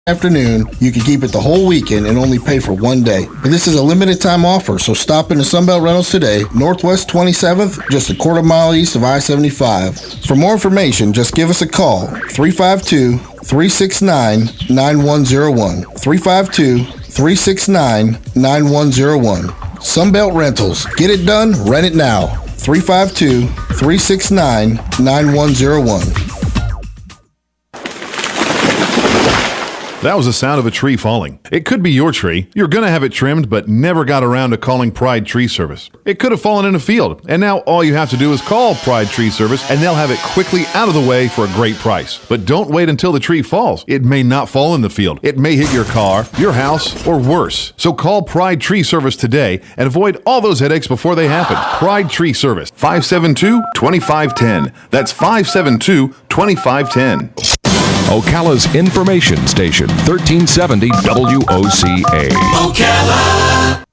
afternoon, you can keep it the whole weekend and only pay for one day. But this is a limited time offer, so stop into Sunbelt Rentals today, Northwest 27th, just a quarter mile east of I-75. For more information, just give us a call, 352-369-9101, 352-369-9101. Sunbelt Rentals. Get it done, rent it now. 352-369-9101. That was the sound of a tree falling. It could be your tree. You're going to have it trimmed, but never got around to calling Pride Tree Service. It could have fallen in a field, and now all you have to do is call Pride Tree Service, and they'll have it quickly out of the way for a great price. But don't wait until the tree falls. It may not fall in the field. It may hit your car, your house, or worse. So call Pride Tree Service today and avoid all those headaches before they happen. Pride Tree Service, 572-2510. That's 572-2510. Ocala's information station, 1370 WOCA. Ocala.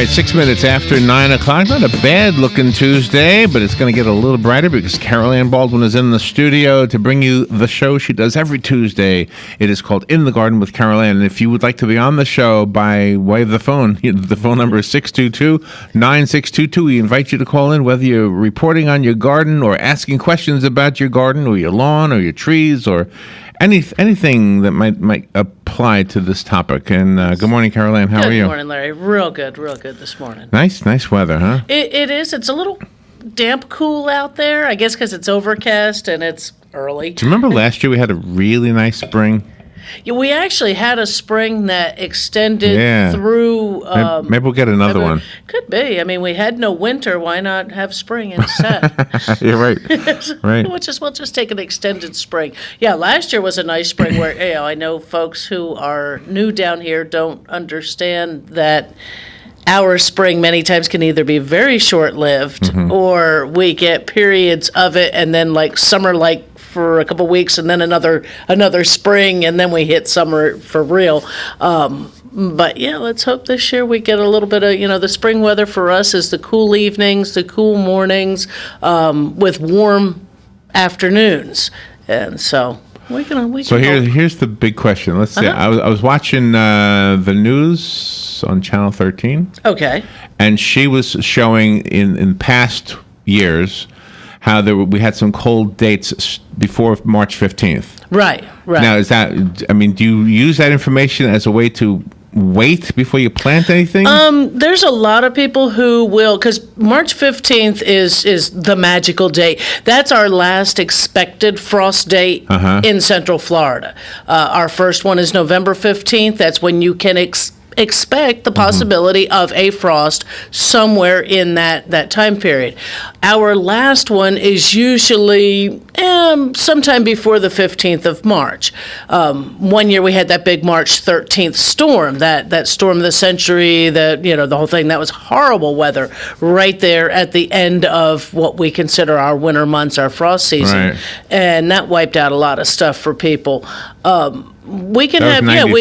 6 minutes after 9 o'clock. Not a bad-looking Tuesday, but it's going to get a little brighter because Carol Ann Baldwin is in the studio to bring you the show she does every Tuesday. It is called In the Garden with Carol Ann. And if you would like to be on the show by way of the phone number is 622-9622. We invite you to call in, whether you're reporting on your garden or asking questions about your garden or your lawn or your trees or anything that might apply to this topic. And good morning, Carol Ann. How are you? Good morning, Larry. Real good this morning. Nice weather, huh? It is. It's a little damp, cool out there, I guess because it's overcast and it's early. Do you remember last year we had a really nice spring? Yeah, we actually had a spring that extended through. Maybe we'll get another one. Could be. I mean, we had no winter. Why not have spring instead? You're right. Right. We'll just take an extended spring. Yeah, last year was a nice spring where I know folks who are new down here don't understand that our spring many times can either be very short-lived or we get periods of it and then like summer for a couple weeks and then another spring and then we hit summer for real. But yeah, let's hope this year we get a little bit of, the spring weather for us is the cool evenings, the cool mornings, with warm afternoons. And so we can So here's the big question. Let's see. I was watching the news on Channel 13. Okay. And she was showing in past years how we had some cold dates before March 15th. Right. Now, do you use that information as a way to wait before you plant anything? There's a lot of people who will, because March 15th is the magical date. That's our last expected frost date in Central Florida. Our first one is November 15th. That's when you can expect the possibility of a frost somewhere in that time period. Our last one is usually sometime before the 15th of March. One year we had that big March 13th storm, that storm of the century, the whole thing. That was horrible weather right there at the end of what we consider our winter months, our frost season. Right. And that wiped out a lot of stuff for people. We can have, it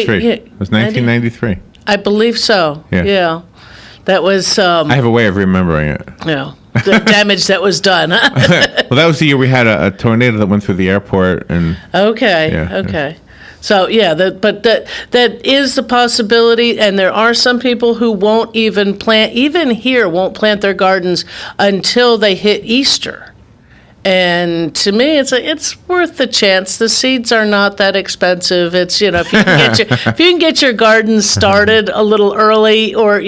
was 1993. I believe so. Yeah. That was. I have a way of remembering it. Yeah. The damage that was done. Well, that was the year we had a tornado that went through the airport. And Okay. So yeah, that is the possibility, and there are some people who won't even plant their gardens until they hit Easter. And to me, it's worth the chance. The seeds are not that expensive. It's if you can get your garden started a little early, or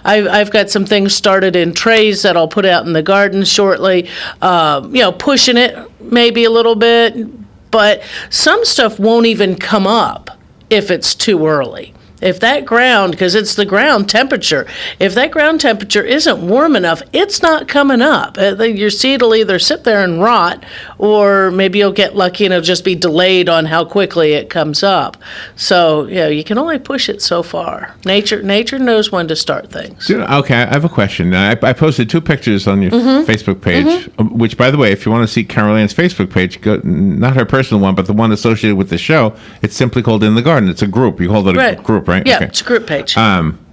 I've got some things started in trays that I'll put out in the garden shortly. Pushing it maybe a little bit, but some stuff won't even come up if it's too early. If that ground, because it's the ground temperature, if that ground temperature isn't warm enough, it's not coming up. Your seed will either sit there and rot, or maybe you'll get lucky and it'll just be delayed on how quickly it comes up. So, you can only push it so far. Nature knows when to start things. Okay, I have a question. I posted 2 pictures on your Facebook page, which, by the way, if you want to see Carol Ann's Facebook page, not her personal one, but the one associated with the show, it's simply called In the Garden. It's a group. You call it a group, right? Yeah, okay. It's a group page.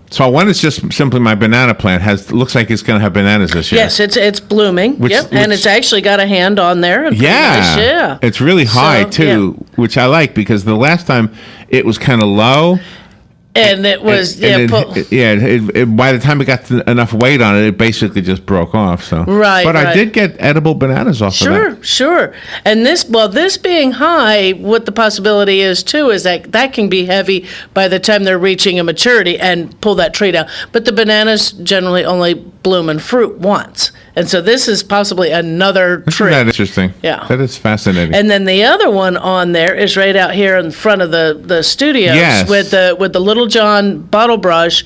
So one is just simply my banana plant looks like it's going to have bananas this year. Yes, it's blooming. And it's actually got a hand on there. And nice, yeah, it's really high too, which I like, because the last time it was kind of low. And it was, by the time it got enough weight on it, it basically just broke off. So but I did get edible bananas off of that. Sure. And this being high, what the possibility is too is that can be heavy by the time they're reaching a maturity and pull that tree down. But the bananas generally only bloom and fruit once. And so this is possibly another tree. Isn't that interesting? Yeah. That is fascinating. And then the other one on there is right out here in front of the studios with the Little John bottle brush,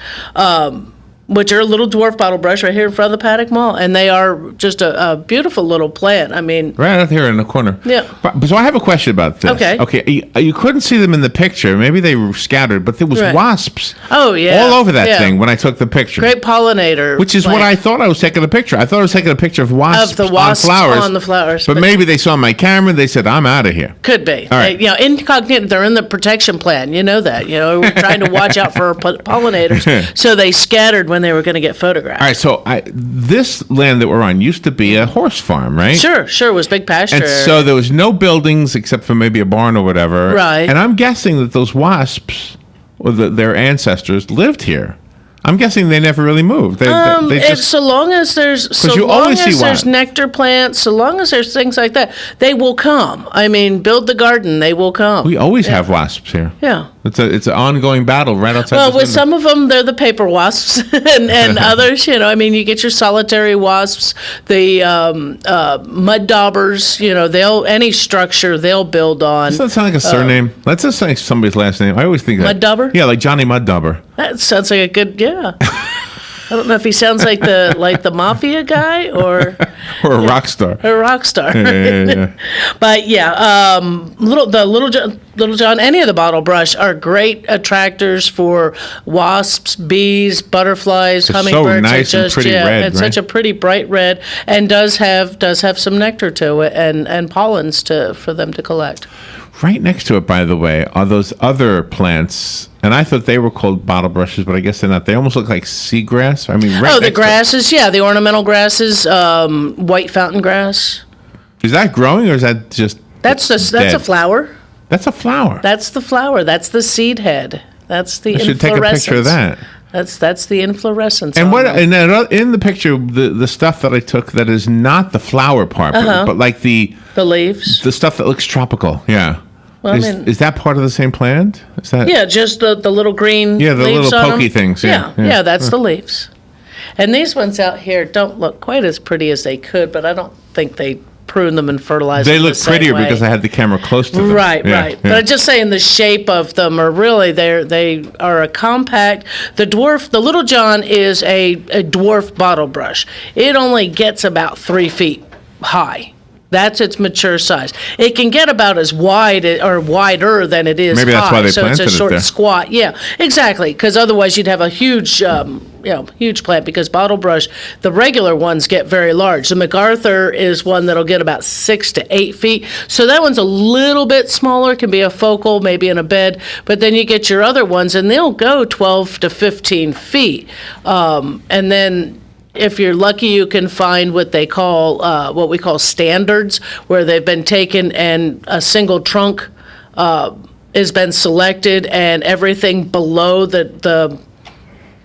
which are a little dwarf bottle brush right here in front of the Paddock Mall. And they are just a beautiful little plant. I mean, right out here in the corner. Yeah. But, so I have a question about this. Okay. You couldn't see them in the picture. Maybe they were scattered, but there was wasps. Oh, yeah. All over that thing when I took the picture. Great pollinator. Which is what I thought I was taking a picture. I thought I was taking a picture of wasps, on flowers. On the flowers. But maybe they saw my camera and they said, I'm out of here. Could be. All right. Incognito, they're in the protection plan. You know that. We're trying to watch out for pollinators. So they scattered when they were going to get photographed. All right, so this land that we're on used to be a horse farm, right? Sure. It was big pasture. And so there was no buildings except for maybe a barn or whatever. Right. And I'm guessing that those wasps, or their ancestors, lived here. I'm guessing they never really moved. They just, so long as there's nectar plants, so long as there's things like that, they will come. I mean, build the garden, they will come. We always have wasps here. Yeah. It's an ongoing battle right outside. Well, with some of them, they're the paper wasps, and others, you get your solitary wasps, the mud daubers. Any structure they'll build on. Does that sound like a surname? That's just like somebody's last name. I always think that. Mud dauber? Yeah, like Johnny Mud Dauber. That sounds like a good, I don't know if he sounds like the mafia guy or a rock star. A rock star. Yeah. But Little John, any of the bottle brush are great attractors for wasps, bees, butterflies, hummingbirds. So nice and pretty red. It's such a pretty bright red, and does have some nectar to it and pollens for them to collect. Right next to it, by the way, are those other plants, and I thought they were called bottle brushes, but I guess they're not. They almost look like seagrass. I mean, the grasses, the ornamental grasses, white fountain grass. Is that growing, or is that just that's a flower? That's a flower. That's the flower. That's the seed head. That's the inflorescence. I should take a picture of that. That's the inflorescence. And in the picture, the stuff that I took that is not the flower part, but like the leaves, the stuff that looks tropical. Yeah. Well, is that part of the same plant? Is that? Yeah, just the little green. Yeah, the leaves little pokey things. Yeah, that's the leaves. And these ones out here don't look quite as pretty as they could, but I don't think they prune them and fertilize them. They look prettier because I had the camera close to them. Right. But I'm just saying the shape of them are really they are a compact. The Little John is a dwarf bottle brush. It only gets about 3 feet high. That's its mature size. It can get about as wide or wider than it is Maybe high. That's why they so planted it's a short it there. squat. Yeah, exactly. Because otherwise you'd have a huge, huge plant. Because bottle brush, the regular ones get very large. The MacArthur is one that'll get about 6 to 8 feet. So that one's a little bit smaller. Can be a focal, maybe in a bed. But then you get your other ones, and they'll go 12 to 15 feet. And then, if you're lucky, you can find what we call standards, where they've been taken and a single trunk has been selected, and everything below the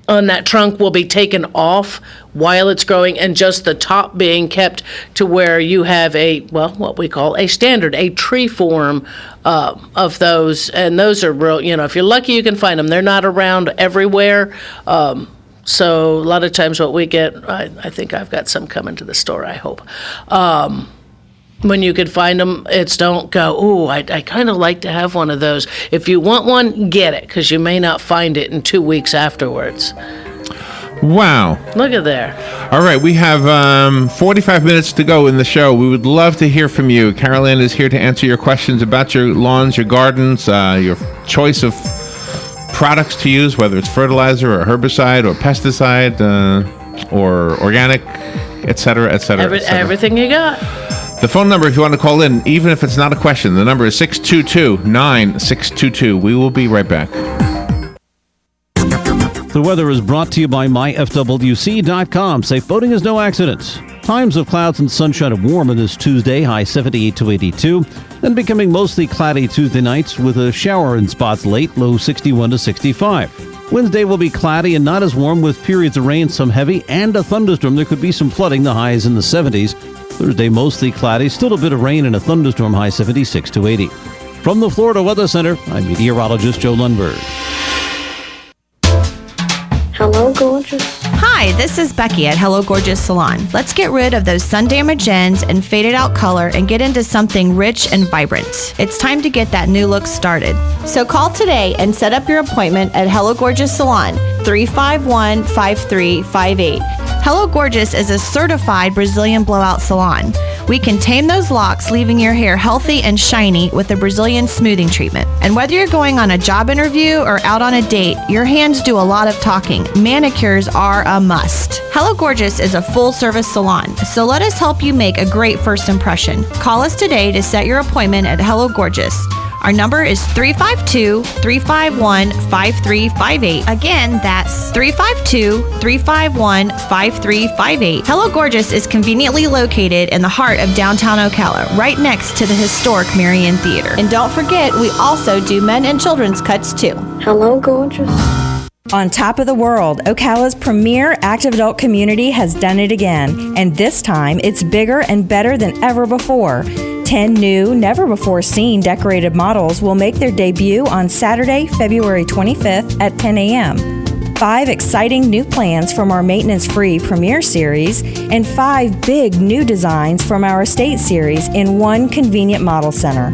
on that trunk will be taken off while it's growing, and just the top being kept to where you have what we call a standard, a tree form of those. And those are real, if you're lucky, you can find them. They're not around everywhere. So a lot of times what we get, I think I've got some coming to the store, I hope. When you could find them, it's don't go, ooh, I kind of like to have one of those. If you want one, get it, because you may not find it in 2 weeks afterwards. Wow. Look at there. All right, we have 45 minutes to go in the show. We would love to hear from you. Carol Ann is here to answer your questions about your lawns, your gardens, your choice of products to use, whether it's fertilizer or herbicide or pesticide or organic, et cetera, et cetera, et cetera. Everything you got. The phone number, if you want to call in, even if it's not a question, the number is 622-9622. We will be right back. The weather is brought to you by myfwc.com. Safe boating is no accident. Times of clouds and sunshine and warm on this Tuesday, high 78 to 82. Then becoming mostly cloudy Tuesday nights with a shower in spots late, low 61 to 65. Wednesday will be cloudy and not as warm with periods of rain, some heavy, and a thunderstorm. There could be some flooding, the highs in the 70s. Thursday, mostly cloudy, still a bit of rain and a thunderstorm, high 76 to 80. From the Florida Weather Center, I'm meteorologist Joe Lundberg. Hello, gorgeous. Hi, this is Becky at Hello Gorgeous Salon. Let's get rid of those sun damaged ends and faded out color and get into something rich and vibrant. It's time to get that new look started. So call today and set up your appointment at Hello Gorgeous Salon, 351-5358. Hello Gorgeous is a certified Brazilian blowout salon. We can tame those locks, leaving your hair healthy and shiny with a Brazilian smoothing treatment. And whether you're going on a job interview or out on a date, your hands do a lot of talking. Manicures are a must. Hello Gorgeous is a full-service salon, so let us help you make a great first impression. Call us today to set your appointment at Hello Gorgeous. Our number is 352-351-5358. Again, that's 352-351-5358. Hello Gorgeous is conveniently located in the heart of downtown Ocala, right next to the historic Marion Theater. And don't forget, we also do men and children's cuts too. Hello, gorgeous. On top of the world, Ocala's premier active adult community has done it again, and this time it's bigger and better than ever before. 10 new, never-before-seen decorated models will make their debut on Saturday, February 25th at 10 a.m. 5 exciting new plans from our maintenance-free Premier Series, and 5 big new designs from our Estate Series in one convenient model center.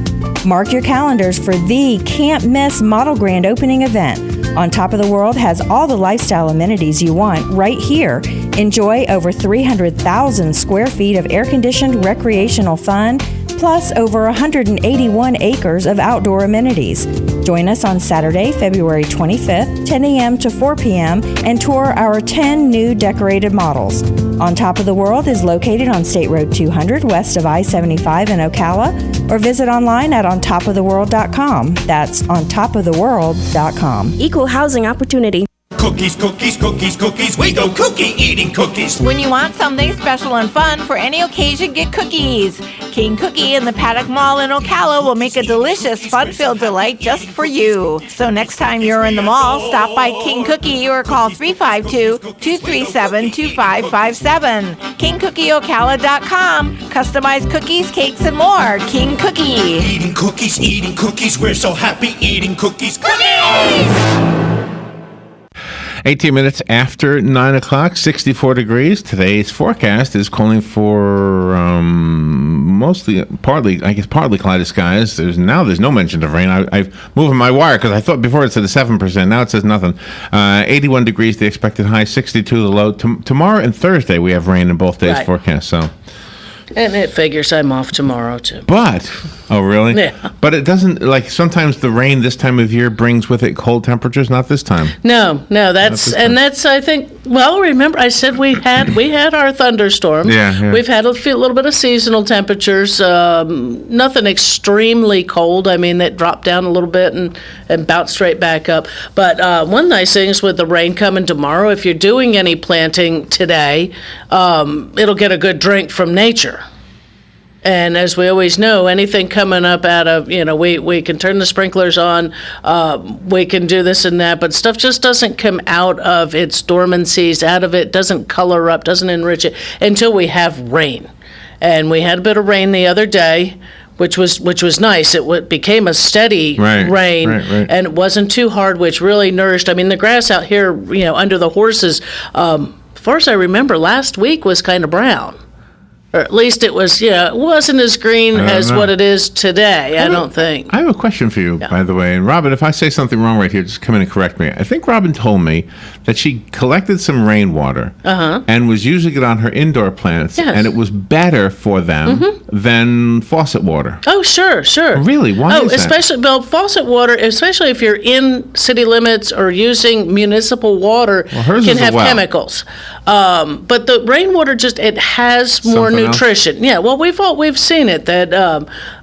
Mark your calendars for the can't-miss model grand opening event. On Top of the World has all the lifestyle amenities you want right here. Enjoy over 300,000 square feet of air-conditioned recreational fun, plus over 181 acres of outdoor amenities. Join us on Saturday, February 25th, 10 a.m. to 4 p.m., and tour our 10 new decorated models. On Top of the World is located on State Road 200 west of I-75 in Ocala, or visit online at ontopoftheworld.com. That's ontopoftheworld.com. Equal housing opportunity. Cookies, cookies, cookies, cookies. We go cookie eating cookies. When you want something special and fun for any occasion, get cookies. King Cookie in the Paddock Mall in Ocala will make a delicious, fun-filled delight just for you. So next time you're in the mall, stop by King Cookie or call 352-237-2557. KingCookieOcala.com. Customized cookies, cakes, and more. King Cookie. Eating cookies. We're so happy eating cookies. Cookies! 18 minutes after 9 o'clock, 64 degrees. Today's forecast is calling for partly cloudy skies. There's no mention of rain. I've moved my wire because I thought before it said 7%. Now it says nothing. 81 degrees, the expected high, 62 the low. Tomorrow and Thursday we have rain in both days' forecast. So. And it figures I'm off tomorrow, too. Oh, really? Yeah. But it doesn't, sometimes the rain this time of year brings with it cold temperatures, not this time. No, that's, I think, remember I said we had our thunderstorm. Yeah. We've had a little bit of seasonal temperatures, nothing extremely cold. I mean, that dropped down a little bit and bounced straight back up. But one nice thing is with the rain coming tomorrow, if you're doing any planting today, it'll get a good drink from nature. And as we always know, anything coming up out of, we can turn the sprinklers on, we can do this and that, but stuff just doesn't come out of its dormancies, out of it, doesn't color up, doesn't enrich it until we have rain. And we had a bit of rain the other day, which was nice. It became a steady rain, and it wasn't too hard, which really nourished. I mean, the grass out here, under the horses, as far as I remember, last week was kind of brown. Or at least it was, it wasn't as green as what it is today, I don't think. I have a question for you, by the way. And Robin, if I say something wrong right here, just come in and correct me. I think Robin told me that she collected some rainwater and was using it on her indoor plants, and it was better for them than faucet water. Oh, sure. Really? Why is that? Especially, faucet water, especially if you're in city limits or using municipal water, can have chemicals. But the rainwater it has more nutrition. Yeah, well, we've seen it that,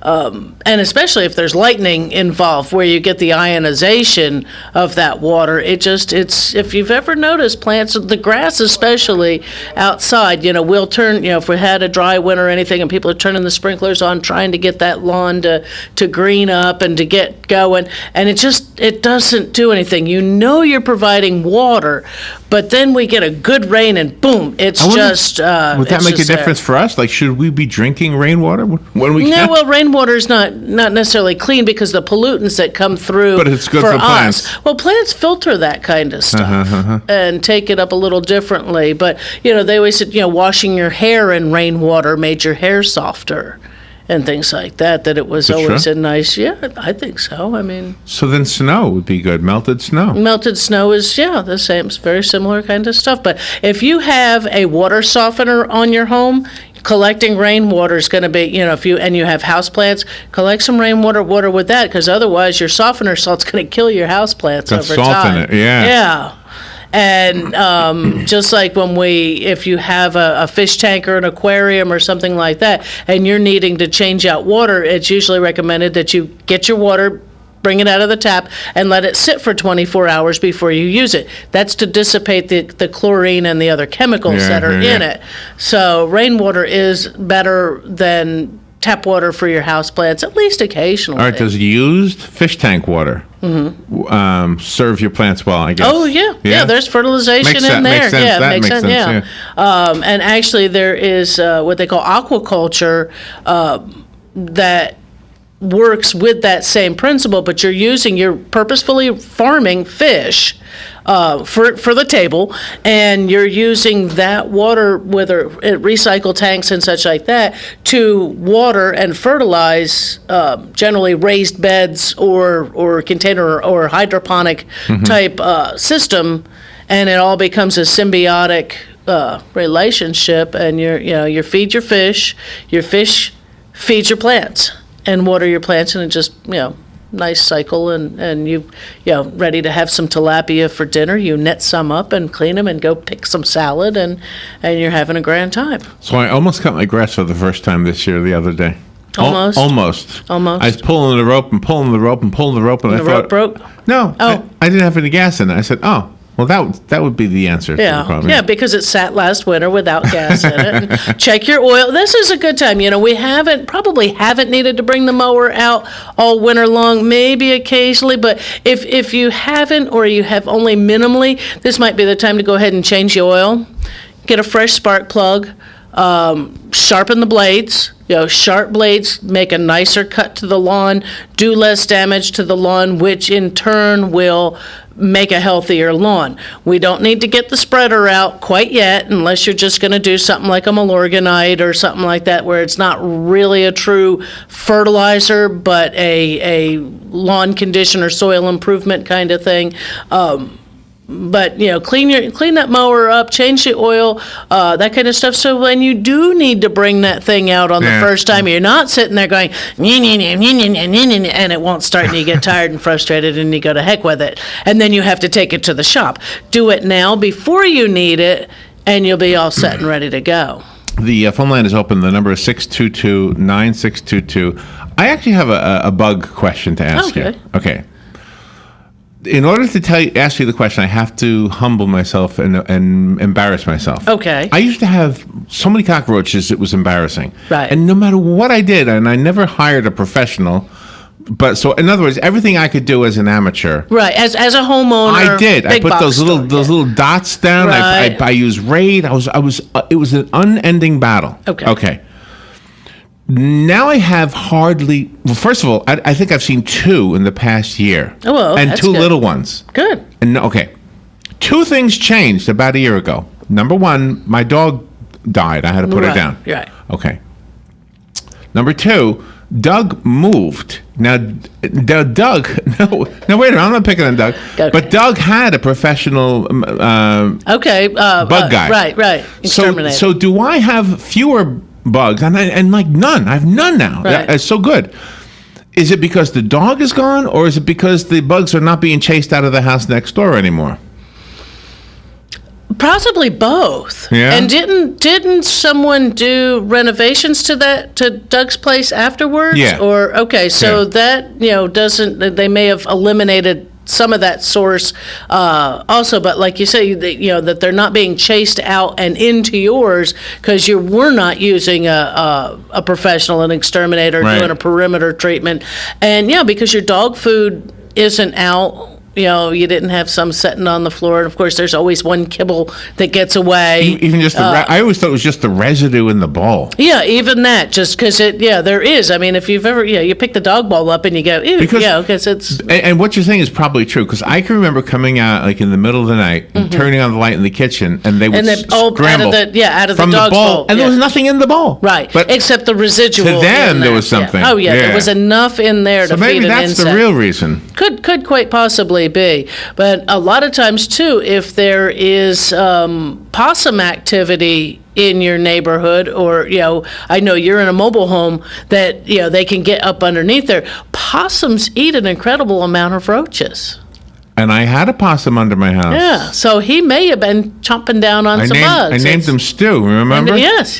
and especially if there's lightning involved, where you get the ionization of that water. It's if you've ever noticed plants, the grass especially outside, we'll turn, if we had a dry winter or anything, and people are turning the sprinklers on, trying to get that lawn to green up and to get going, and it doesn't do anything. You're providing water, but then we get a good rain and boom, it's just. Would that make a difference for us? Like, should we be drinking rainwater when we can? No, well, rainwater is not necessarily clean because the pollutants that come through. But it's good for plants. Well, plants filter that kind of stuff and take it up a little differently. But they always said washing your hair in rainwater made your hair softer. And things like that it was always a nice, I think so. I mean. So then snow would be good, melted snow. Melted snow is, the same, it's very similar kind of stuff. But if you have a water softener on your home, collecting rainwater is going to be, if you have houseplants, collect some rainwater with that, because otherwise your softener salt's going to kill your houseplants over time. Got salt in it, Yeah. And just like if you have a fish tank or an aquarium or something like that, and you're needing to change out water, it's usually recommended that you get your water, bring it out of the tap, and let it sit for 24 hours before you use it. That's to dissipate the chlorine and the other chemicals that are in it. So rainwater is better than tap water for your houseplants, at least occasionally. All right, does used fish tank water serve your plants well, I guess? Oh, yeah. There's fertilization in there. Makes sense. That makes sense. And actually, there is what they call aquaculture that works with that same principle, but you're purposefully farming fish for the table, and you're using that water, whether recycle tanks and such like that, to water and fertilize generally raised beds or container or hydroponic type system, and it all becomes a symbiotic relationship, and you feed your fish feeds your plants and water your plants, and it just nice cycle, and you ready to have some tilapia for dinner. You net some up and clean them and go pick some salad, and you're having a grand time. So I almost cut my grass for the first time this year the other day. Almost. Almost. I was pulling the rope and pulling the rope and pulling the rope, and I thought, rope broke? No. I didn't have any gas in it. I said, well, that would be the answer to the problem. Yeah, because it sat last winter without gas in it. And check your oil. This is a good time. We probably haven't needed to bring the mower out all winter long, maybe occasionally, but if you haven't, or you have only minimally, this might be the time to go ahead and change the oil. Get a fresh spark plug. Sharpen the blades. Sharp blades make a nicer cut to the lawn, do less damage to the lawn, which in turn will make a healthier lawn. We don't need to get the spreader out quite yet, unless you're just going to do something like a Milorganite or something like that, where it's not really a true fertilizer, but a lawn conditioner, soil improvement kind of thing. But clean that mower up, change the oil, that kind of stuff. So when you do need to bring that thing out on the first time, you're not sitting there going and it won't start, and you get tired and frustrated, and you go to heck with it, and then you have to take it to the shop. Do it now before you need it, and you'll be all set and ready to go. The phone line is open. The number is 622-9622. I actually have a bug question to ask you. Okay. in order to ask you the question, I have to humble myself and embarrass myself. Okay. I used to have so many cockroaches, it was embarrassing. Right. And no matter what I did, and I never hired a professional, but so in other words, everything I could do as an amateur. Right. As a homeowner, I did. I big put box those little dots down. Right. I used Raid. It was an unending battle. Okay. Now I have hardly. Well, first of all, I think I've seen 2 in the past year. Oh, well, and that's 2 good. little ones. Good. And 2 things changed about a year ago. Number 1, my dog died. I had to put her down. Right. Okay. Number 2, Doug moved. Now, Doug. No, wait a minute. I'm not picking on Doug. Okay. But Doug had a professional bug guy. Right. Exterminator. So do I have fewer bugs? And like none. I have none now. Right. It's so good. Is it because the dog is gone, or is it because the bugs are not being chased out of the house next door anymore? Possibly both. Yeah. And didn't someone do renovations to Doug's place afterwards? Yeah. Or so Yeah. that doesn't, they may have eliminated some of that source also, but like you say, that they're not being chased out and into yours because you were not using a professional, an exterminator, Right. doing a perimeter treatment, and because your dog food isn't out. You didn't have some sitting on the floor, and of course, there's always one kibble that gets away. Even just I always thought it was just the residue in the bowl. Yeah, even that, just because there is. I mean, if you've ever, you pick the dog bowl up and you go, ew, because it's. And what you're saying is probably true, because I can remember coming out like in the middle of the night and turning on the light in the kitchen, and they would scramble out of the from dog's the bowl, bowl, and there was nothing in the bowl. Right, but except the residual. to them in there was something. Yeah. Oh yeah, Yeah. there was enough in there So to maybe feed an that's insect. the real reason. Could quite possibly be. But a lot of times, too, if there is possum activity in your neighborhood, or, I know you're in a mobile home that, they can get up underneath there. Possums eat an incredible amount of roaches. And I had a possum under my house. Yeah, so he may have been chomping down on some bugs. I named him Stu, remember? Yes.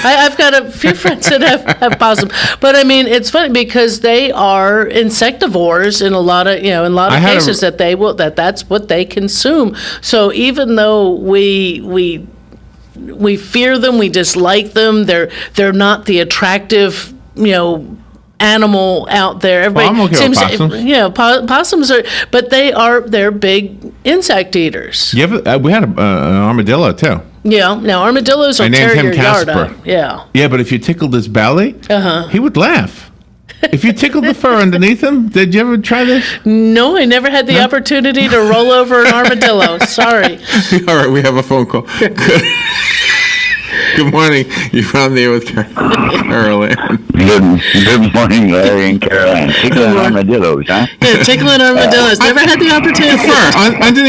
I've got a few friends that have possums. But I mean, it's funny because they are insectivores in a lot of cases that's what they consume. So even though we fear them, we dislike them, they're not the attractive, animal out there. Everybody I'm okay with possums. Possums are, but they're big insect eaters. We had an armadillo too. Yeah. Now armadillos will I named tear him your yard Casper. up. Yeah. Yeah, but if you tickled his belly, he would laugh. If you tickled the fur underneath him, did you ever try this? No, I never had the opportunity to roll over an armadillo. Sorry. All right, we have a phone call. Good morning. You're on there with Carolyn. Good morning, Larry and Caroline. Tickling armadillos, huh? Yeah, tickling armadillos. Never had the opportunity.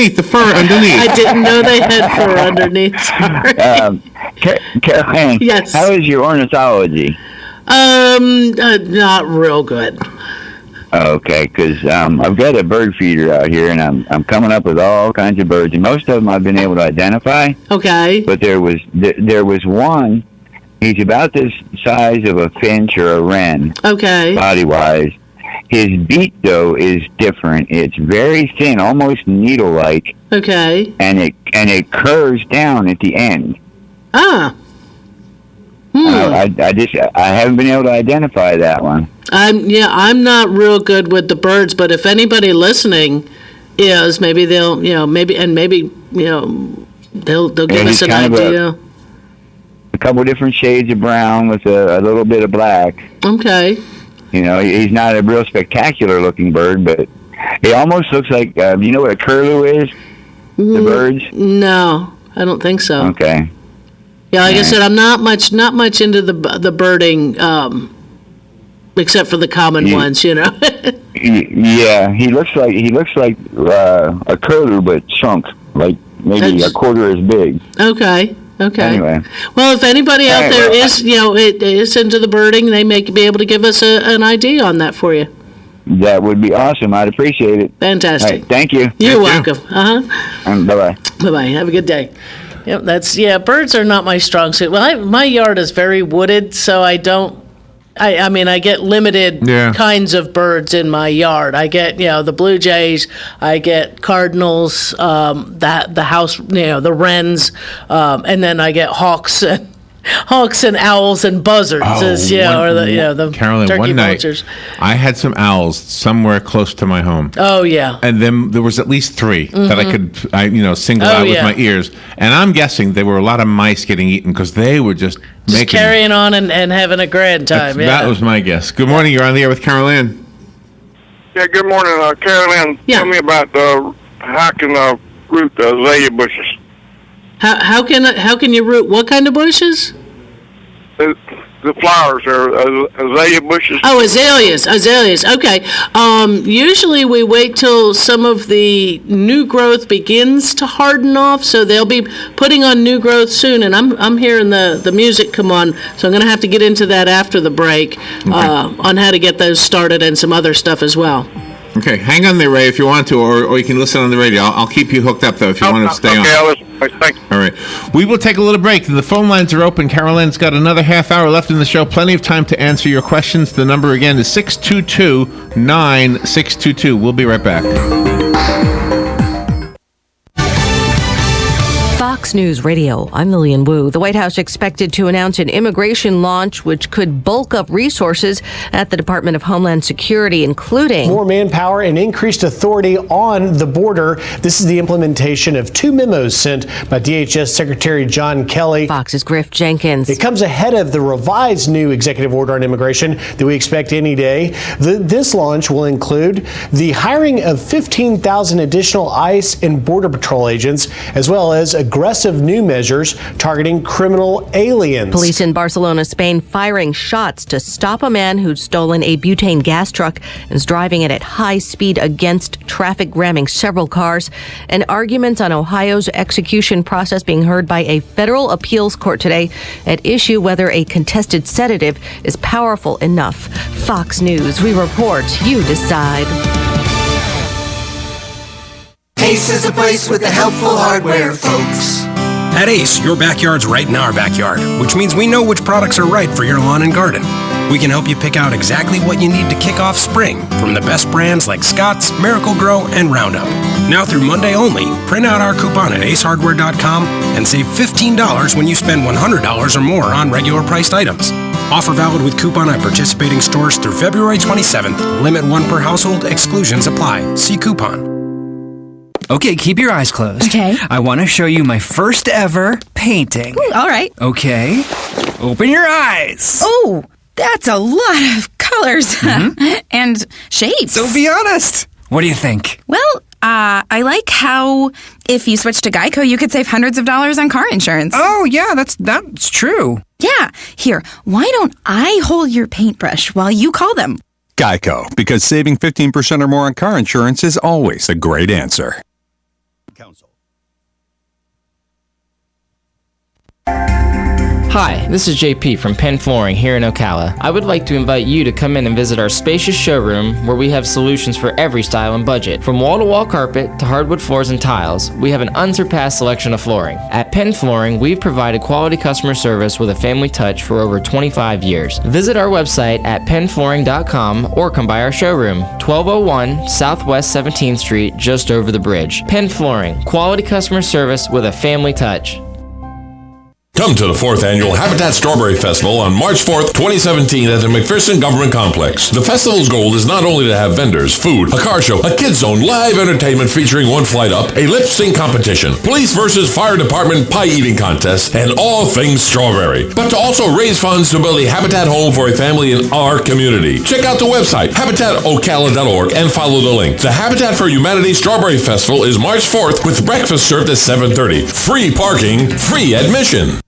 The fur underneath. I didn't know they had fur underneath. Sorry. Caroline, yes. How is your ornithology? Not real good. Okay, because I've got a bird feeder out here, and I'm coming up with all kinds of birds, and most of them I've been able to identify. Okay. But there was one. He's about this size of a finch or a wren. Okay. Body-wise, his beak though is different. It's very thin, almost needle-like. Okay. And it curves down at the end. Ah. I haven't been able to identify that one. I'm not real good with the birds, but if anybody listening is, maybe they'll they'll give us an idea. A couple different shades of brown with a little bit of black. Okay. He's not a real spectacular looking bird, but he almost looks like you know what a curlew is? The birds? No, I don't think so. Okay. Yeah, like I said, I'm not much into the birding, except for the common ones, Yeah, he looks like a curlew, but shrunk, like maybe a quarter as big. Okay. Anyway. Well, if anybody out there is into the birding, they may be able to give us an idea on that for you. That would be awesome. I'd appreciate it. Fantastic. Right, thank you. You're welcome. Bye bye. Bye bye. Have a good day. Yep, birds are not my strong suit. Well, my yard is very wooded, so I don't I get limited kinds of birds in my yard. I get, the blue jays, I get cardinals, the house, the wrens, and then I get hawks and owls and buzzards, the Carolyn, turkey one night, vultures. I had some owls somewhere close to my home. Oh, yeah. And then there was at least 3 that I could, single out with my ears. And I'm guessing there were a lot of mice getting eaten because they were just carrying on and having a grand time. That was my guess. Good morning. You're on the air with Carol Ann. Yeah, good morning, Carol Ann. Tell me about how can root the azalea bushes. How can you root what kind of bushes? The flowers are azalea bushes. Oh, azaleas. Okay. Usually we wait till some of the new growth begins to harden off, so they'll be putting on new growth soon. And I'm hearing the music come on, so I'm going to have to get into that after the break on how to get those started and some other stuff as well. Okay, hang on there, Ray, if you want to, or you can listen on the radio. I'll keep you hooked up, though, if you want to stay on. Okay, I'll listen. Thank you. All right. We will take a little break. The phone lines are open. Carol Ann's got another half hour left in the show. Plenty of time to answer your questions. The number again is 622-9622. We'll be right back. Fox News Radio, I'm Lillian Wu. The White House expected to announce an immigration launch which could bulk up resources at the Department of Homeland Security, including more manpower and increased authority on the border. This is the implementation of 2 memos sent by DHS Secretary John Kelly. Fox's Griff Jenkins. It comes ahead of the revised new executive order on immigration that we expect any day. This launch will include the hiring of 15,000 additional ICE and Border Patrol agents, as well as aggressive new measures targeting criminal aliens. Police in Barcelona, Spain, firing shots to stop a man who'd stolen a butane gas truck and is driving it at high speed against traffic, ramming several cars. And arguments on Ohio's execution process being heard by a federal appeals court today at issue whether a contested sedative is powerful enough. Fox News, we report, you decide. Ace is a place with the helpful hardware, folks. At Ace, your backyard's right in our backyard, which means we know which products are right for your lawn and garden. We can help you pick out exactly what you need to kick off spring from the best brands like Scott's, Miracle-Gro, and Roundup. Now through Monday only, print out our coupon at acehardware.com and save $15 when you spend $100 or more on regular priced items. Offer valid with coupon at participating stores through February 27th. Limit 1 per household. Exclusions apply. See coupon. Okay, keep your eyes closed. Okay. I want to show you my first ever painting. Ooh, all right. Okay. Open your eyes. Oh, that's a lot of colors and shapes. So be honest. What do you think? Well, I like how if you switch to Geico, you could save hundreds of dollars on car insurance. Oh, yeah, that's true. Yeah. Here, why don't I hold your paintbrush while you call them? Geico, because saving 15% or more on car insurance is always a great answer. Hi, this is JP from Penn Flooring here in Ocala. I would like to invite you to come in and visit our spacious showroom where we have solutions for every style and budget. From wall-to-wall carpet to hardwood floors and tiles, we have an unsurpassed selection of flooring. At Penn Flooring, we've provided quality customer service with a family touch for over 25 years. Visit our website at pennflooring.com or come by our showroom, 1201 Southwest 17th Street, just over the bridge. Penn Flooring, quality customer service with a family touch. Come to the 4th Annual Habitat Strawberry Festival on March 4th, 2017 at the McPherson Government Complex. The festival's goal is not only to have vendors, food, a car show, a kids zone, live entertainment featuring One Flight Up, a lip sync competition, police versus fire department pie eating contest, and all things strawberry. But to also raise funds to build a habitat home for a family in our community. Check out the website, habitatocala.org, and follow the link. The Habitat for Humanity Strawberry Festival is March 4th with breakfast served at 7:30. Free parking, free admission.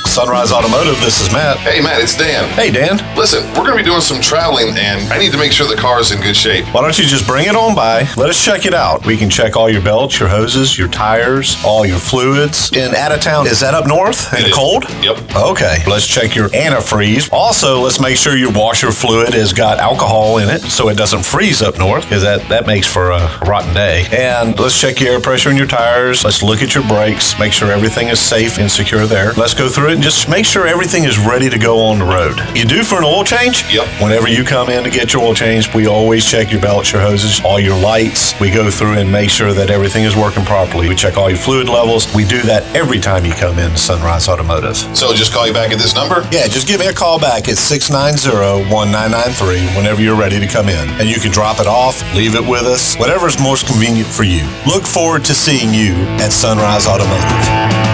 Sunrise Automotive, this is Matt. Hey Matt, it's Dan. Hey Dan. Listen, we're going to be doing some traveling and I need to make sure the car is in good shape. Why don't you just bring it on by, let us check it out. We can check all your belts, your hoses, your tires, all your fluids. In out of town, is that up north in the cold? Yep. Okay, let's check your antifreeze. Also, let's make sure your washer fluid has got alcohol in it so it doesn't freeze up north because that makes for a rotten day. And let's check your air pressure in your tires. Let's look at your brakes, make sure everything is safe and secure there. Let's go through it and just make sure everything is ready to go on the road. You due for an oil change? Yep. Whenever you come in to get your oil change, we always check your belts, your hoses, all your lights. We go through and make sure that everything is working properly. We check all your fluid levels. We do that every time you come in to Sunrise Automotive. So just call you back at this number? Yeah, just give me a call back at 690-1993 whenever you're ready to come in. And you can drop it off, leave it with us, whatever's most convenient for you. Look forward to seeing you at Sunrise Automotive.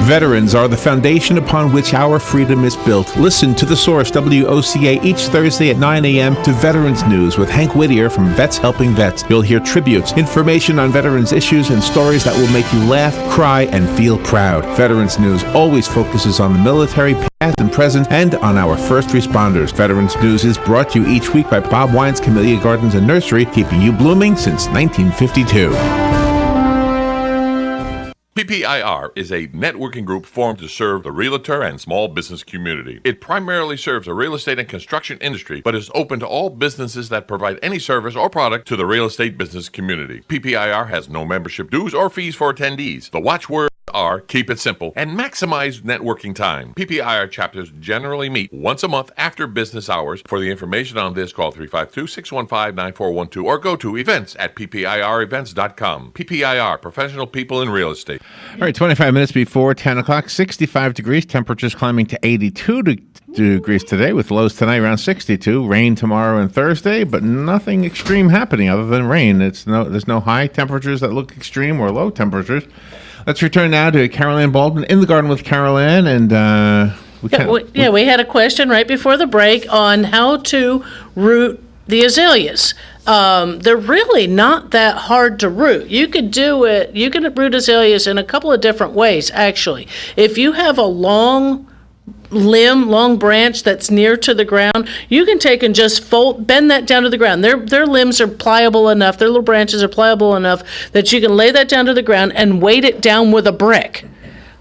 Veterans are the foundation upon which our freedom is built. Listen to The Source, WOCA, each Thursday at 9 a.m. to Veterans News with Hank Whittier from Vets Helping Vets. You'll hear tributes, information on veterans issues, and stories that will make you laugh, cry, and feel proud. Veterans News always focuses on the military, past and present, and on our first responders. Veterans News is brought to you each week by Bob Wine's Camellia Gardens and Nursery, keeping you blooming since 1952. PPIR is a networking group formed to serve the realtor and small business community. It primarily serves the real estate and construction industry, but is open to all businesses that provide any service or product to the real estate business community. PPIR has no membership dues or fees for attendees. The watchword are keep it simple and maximize networking time. PPIR chapters generally meet once a month after business hours. For the information on this, call 352-615-9412 or go to events@ppirevents.com. PPIR, professional people in real estate. All right, 25 minutes before 10 o'clock, 65 degrees, temperatures climbing to 82 degrees today with lows tonight around 62. Rain tomorrow and Thursday, but nothing extreme happening other than rain. There's no high temperatures that look extreme or low temperatures. Let's return now to Carol Ann Baldwin in the garden with Carol Ann, and we had a question right before the break on how to root the azaleas. They're really not that hard to root. You could do it. You can root azaleas in a couple of different ways, actually. If you have a long branch that's near to the ground, you can take and just bend that down to the ground. Their limbs are pliable enough, their little branches are pliable enough that you can lay that down to the ground and weight it down with a brick.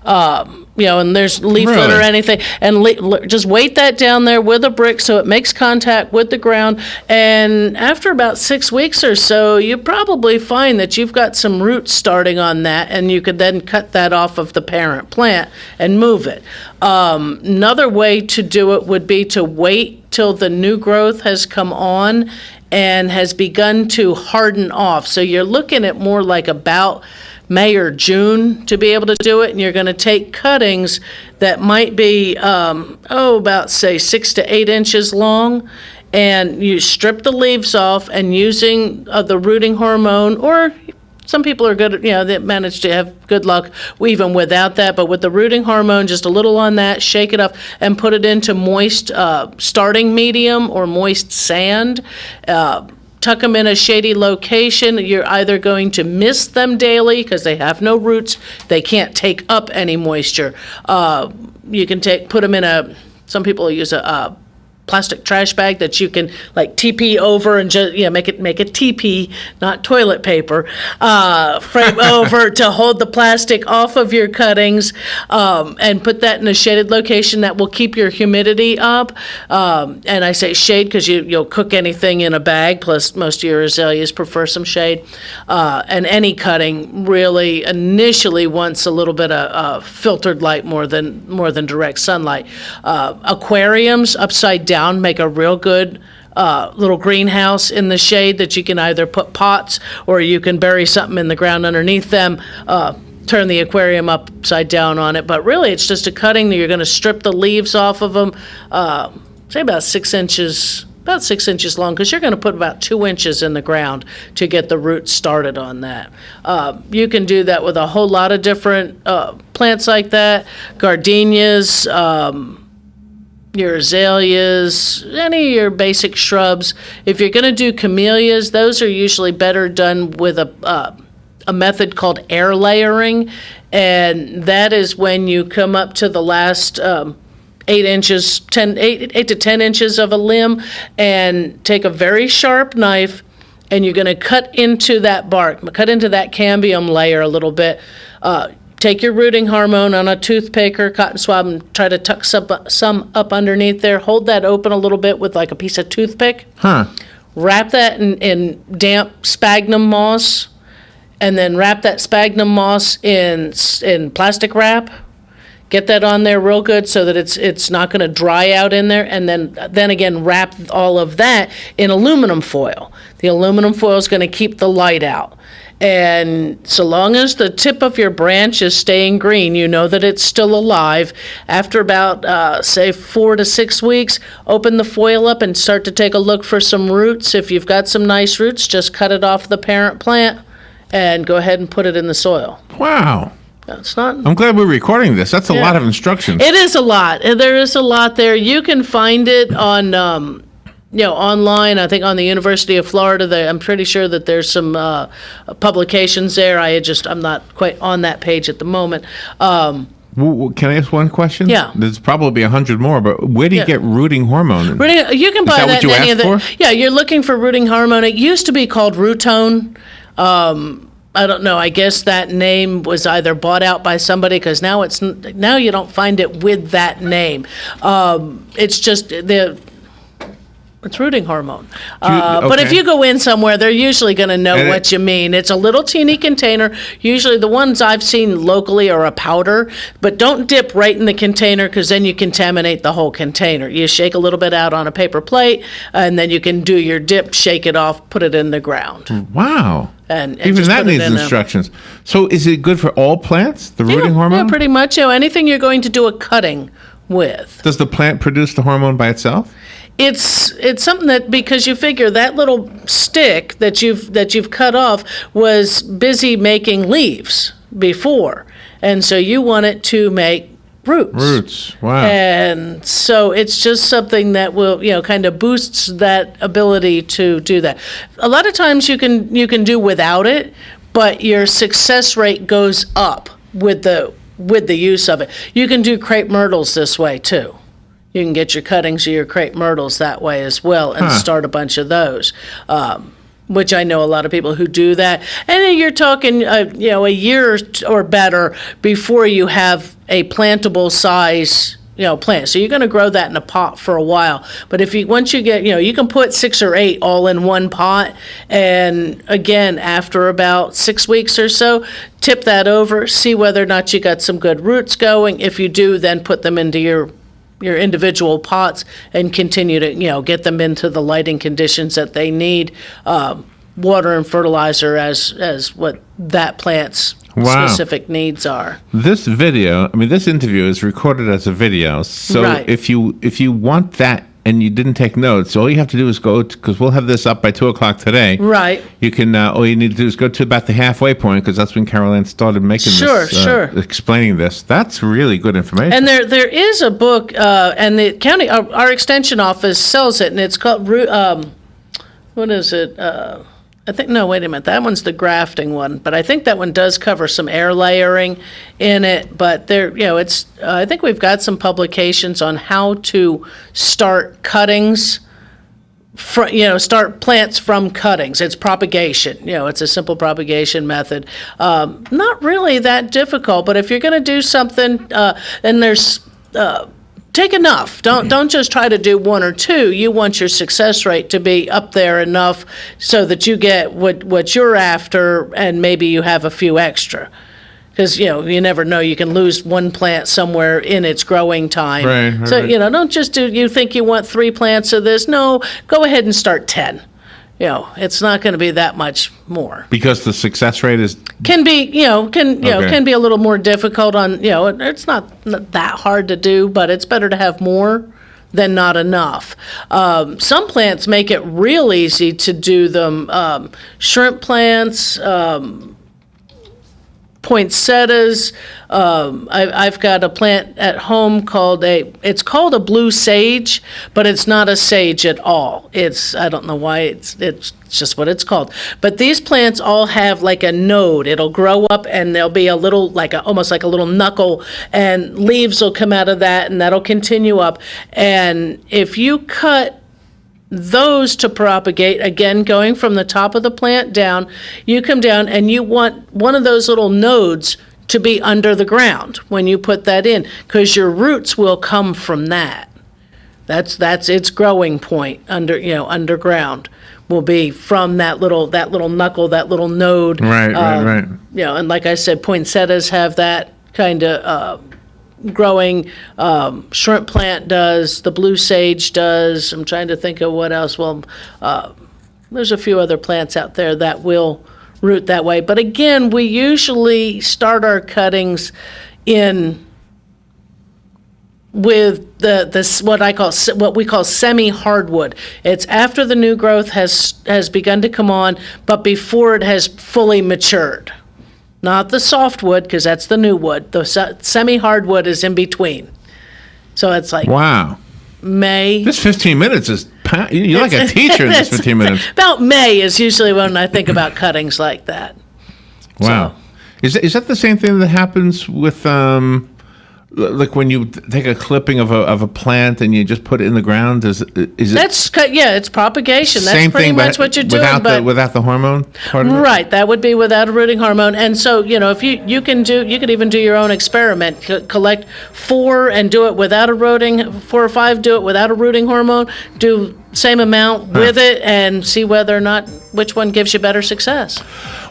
And there's leaflet or anything, and just weight that down there with a brick so it makes contact with the ground. And after about 6 weeks or so, you probably find that you've got some roots starting on that, and you could then cut that off of the parent plant and move it. Another way to do it would be to wait till the new growth has come on and has begun to harden off. So you're looking at more like about May or June to be able to do it, and you're going to take cuttings that might be about say 6 to 8 inches long, and you strip the leaves off, and using the rooting hormone, or some people are good at, they manage to have good luck even without that, but with the rooting hormone, just a little on that, shake it up and put it into moist starting medium or moist sand. Tuck them in a shady location. You're either going to mist them daily because they have no roots. They can't take up any moisture. You can put them in some people use a plastic trash bag that you can like TP over and just make a TP, not toilet paper, frame over to hold the plastic off of your cuttings, and put that in a shaded location that will keep your humidity up. And I say shade because you'll cook anything in a bag. Plus, most of your azaleas prefer some shade. And any cutting really initially wants a little bit of filtered light more than direct sunlight. Aquariums upside down make a real good little greenhouse in the shade that you can either put pots or you can bury something in the ground underneath them, turn the aquarium upside down on it. But really, it's just a cutting that you're going to strip the leaves off of them, say about 6 inches. About 6 inches long, because you're going to put about 2 inches in the ground to get the roots started on that. You can do that with a whole lot of different plants like that, gardenias, your azaleas, any of your basic shrubs. If you're going to do camellias, those are usually better done with a method called air layering, and that is when you come up to the last 8 to 10 inches of a limb and take a very sharp knife, and you're going to cut into that bark, cut into that cambium layer a little bit. Take your rooting hormone on a toothpick or cotton swab and try to tuck some up underneath there. Hold that open a little bit with like a piece of toothpick. Wrap that in damp sphagnum moss and then wrap that sphagnum moss in plastic wrap. Get that on there real good so that it's not going to dry out in there, and then again wrap all of that in aluminum foil. The aluminum foil is going to keep the light out. And so long as the tip of your branch is staying green, you know that it's still alive. After about, say, 4 to 6 weeks, open the foil up and start to take a look for some roots. If you've got some nice roots, just cut it off the parent plant and go ahead and put it in the soil. Wow. It's not. I'm glad we're recording this. That's a lot of instructions. It is a lot. There is a lot there. You can find it on, online. I think on the University of Florida. I'm pretty sure that there's some publications there. I'm not quite on that page at the moment. Can I ask one question? Yeah. There's probably 100 more, but where do you get rooting hormone? You can buy that in in any of the. For? Yeah, you're looking for rooting hormone. It used to be called Rootone. I don't know. I guess that name was either bought out by somebody because now you don't find it with that name. It's just it's rooting hormone. But if you go in somewhere, they're usually going to know what you mean. It's a little teeny container. Usually the ones I've seen locally are a powder, but don't dip right in the container because then you contaminate the whole container. You shake a little bit out on a paper plate, and then you can do your dip, shake it off, put it in the ground. Wow. And even just that put it needs in instructions. So is it good for all plants, the rooting hormone? Yeah, pretty much. Anything you're going to do a cutting with. Does the plant produce the hormone by itself? It's something that, because you figure that little stick that you've cut off was busy making leaves before, and so you want it to make roots. Wow. And so it's just something that will, kind of boosts that ability to do that. A lot of times you can do without it, but your success rate goes up with the use of it. You can do crepe myrtles this way too. You can get your cuttings of your crepe myrtles that way as well and start a bunch of those. Which I know a lot of people who do that. And then you're talking, a year or better before you have a plantable size, plant. So you're going to grow that in a pot for a while. But once you get, you can put 6 or 8 all in one pot. And again, after about 6 weeks or so, tip that over, see whether or not you got some good roots going. If you do, then put them into your individual pots and continue to, get them into the lighting conditions that they need, water and fertilizer as what that plant's specific needs are. This interview is recorded as a video. So if you want that and you didn't take notes, all you have to do is go, because we'll have this up by 2:00 today. Right. You can, all you need to do is go to about the halfway point, because that's when Carol Ann started making explaining this. That's really good information. And there is a book, and the county, our extension office sells it, and it's called, what is it? Wait a minute. That one's the grafting one, but I think that one does cover some air layering in it. But I think we've got some publications on how to start cuttings, start plants from cuttings. It's propagation. It's a simple propagation method. Not really that difficult, but if you're going to do something, and there's take enough. Don't just try to do 1 or 2. You want your success rate to be up there enough so that you get what you're after, and maybe you have a few extra. Because, you never know. You can lose one plant somewhere in its growing time. Right, so, don't just you think you want 3 plants of this. No, go ahead and start 10. It's not going to be that much more. Because the success rate can be a little more difficult on, it's not that hard to do, but it's better to have more than not enough. Some plants make it real easy to do them. Shrimp plants, poinsettias. I've got a plant at home it's called a blue sage, but it's not a sage at all. I don't know why, it's just what it's called. But these plants all have like a node. It'll grow up and there'll be a little, almost like a little knuckle, and leaves will come out of that, and that'll continue up. And if you cut those to propagate, again, going from the top of the plant down, you come down and you want one of those little nodes to be under the ground when you put that in, because your roots will come from that. That's its growing point underground. will be from that little knuckle, that little node. Right. And like I said, poinsettias have that kind of growing. Shrimp plant does. The blue sage does. I'm trying to think of what else. Well, there's a few other plants out there that will root that way. But again, we usually start our cuttings with what we call semi-hardwood. It's after the new growth has begun to come on, but before it has fully matured. Not the softwood, because that's the new wood. The semi-hardwood is in between. So it's like wow. May. This 15 minutes is you're like a teacher in this 15 minutes. About May is usually when I think about cuttings like that. Wow. So. Is that the same thing that happens with like when you take a clipping of a plant and you just put it in the ground? Is it? It's propagation. That's pretty much what you're doing. Without the hormone part of it? Right. That would be without a rooting hormone. And so, if you could even do your own experiment. Collect 4 and do it without a rooting, 4 or 5, do it without a rooting hormone. Do same amount with it and see whether or not which one gives you better success.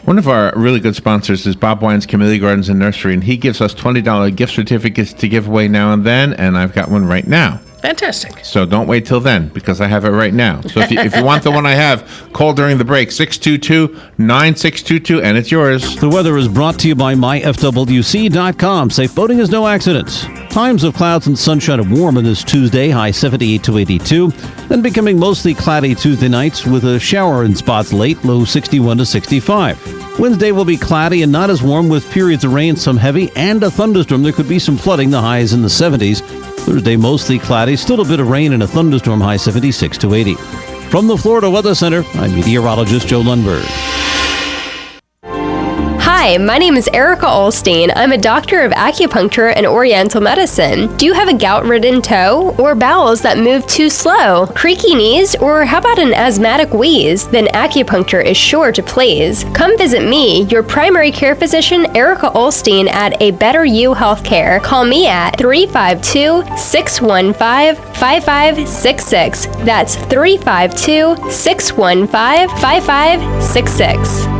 One of our really good sponsors is Bob Wine's Camellia Gardens and Nursery, and he gives us $20 gift certificates to give away now and then, and I've got one right now. Fantastic. So don't wait till then, because I have it right now. So if you want the one I have, call during the break, 622-9622, and it's yours. The weather is brought to you by myfwc.com. Safe boating is no accident. Times of clouds and sunshine and warm on this Tuesday, high 78 to 82. Then becoming mostly cloudy Tuesday nights with a shower in spots late, low 61 to 65. Wednesday will be cloudy and not as warm with periods of rain, some heavy, and a thunderstorm. There could be some flooding, the highs in the 70s. Thursday, mostly cloudy, still a bit of rain and a thunderstorm, high 76 to 80. From the Florida Weather Center, I'm meteorologist Joe Lundberg. Hi, my name is Erica Olstein. I'm a doctor of acupuncture and oriental medicine. Do you have a gout-ridden toe or bowels that move too slow, creaky knees, or how about an asthmatic wheeze? Then acupuncture is sure to please. Come visit me, your primary care physician, Erica Olstein, at A Better You Healthcare. Call me at 352-615-5566. That's 352-615-5566.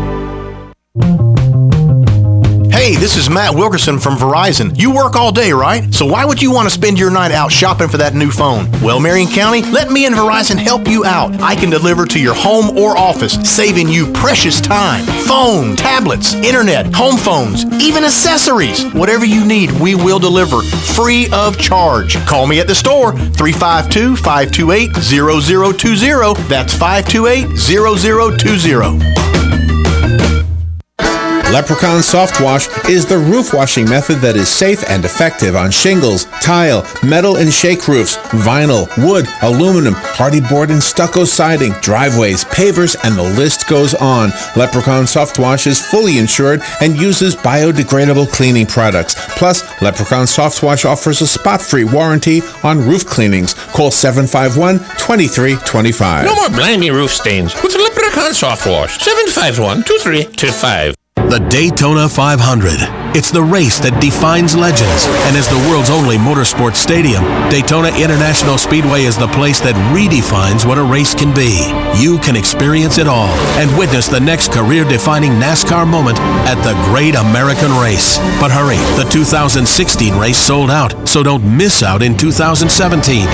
Hey, this is Matt Wilkerson from Verizon. You work all day, right? So why would you want to spend your night out shopping for that new phone? Well, Marion County, let me and Verizon help you out. I can deliver to your home or office, saving you precious time. Phone, tablets, internet, home phones, even accessories. Whatever you need, we will deliver free of charge. Call me at the store, 352-528-0020. That's 528-0020. Leprechaun Soft Wash is the roof washing method that is safe and effective on shingles, tile, metal and shake roofs, vinyl, wood, aluminum, hardy board and stucco siding, driveways, pavers, and the list goes on. Leprechaun Soft Wash is fully insured and uses biodegradable cleaning products. Plus, Leprechaun Soft Wash offers a spot-free warranty on roof cleanings. Call 751-2325. No more blimey roof stains with Leprechaun Soft Wash. 751-2325. The Daytona 500. It's the race that defines legends, and as the world's only motorsports stadium, Daytona International Speedway is the place that redefines what a race can be. You can experience it all and witness the next career-defining NASCAR moment at the Great American Race. But hurry, the 2016 race sold out, so don't miss out in 2017.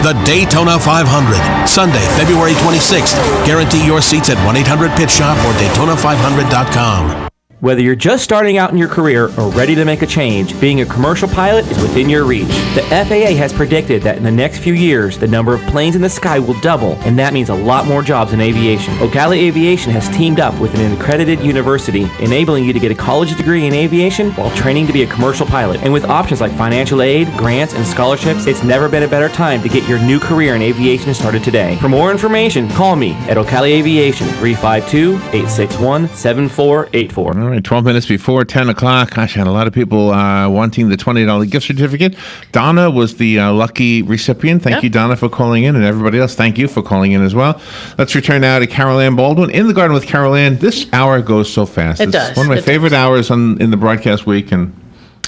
The Daytona 500, Sunday, February 26th. Guarantee your seats at 1-800-PIT-SHOP or Daytona500.com. Whether you're just starting out in your career or ready to make a change, being a commercial pilot is within your reach. The FAA has predicted that in the next few years, the number of planes in the sky will double, and that means a lot more jobs in aviation. Ocala Aviation has teamed up with an accredited university, enabling you to get a college degree in aviation while training to be a commercial pilot. And with options like financial aid, grants, and scholarships, it's never been a better time to get your new career in aviation started today. For more information, call me at Ocala Aviation, 352-861-7484. All right, 12 minutes before 10 o'clock. Gosh, I had a lot of people wanting the $20 gift certificate. Donna was the lucky recipient. Thank you, Donna, for calling in, and everybody else, thank you for calling in as well. Let's return now to Carol Ann Baldwin. In the Garden with Carol Ann. This hour goes so fast. It does. One of my favorite hours in the broadcast week, and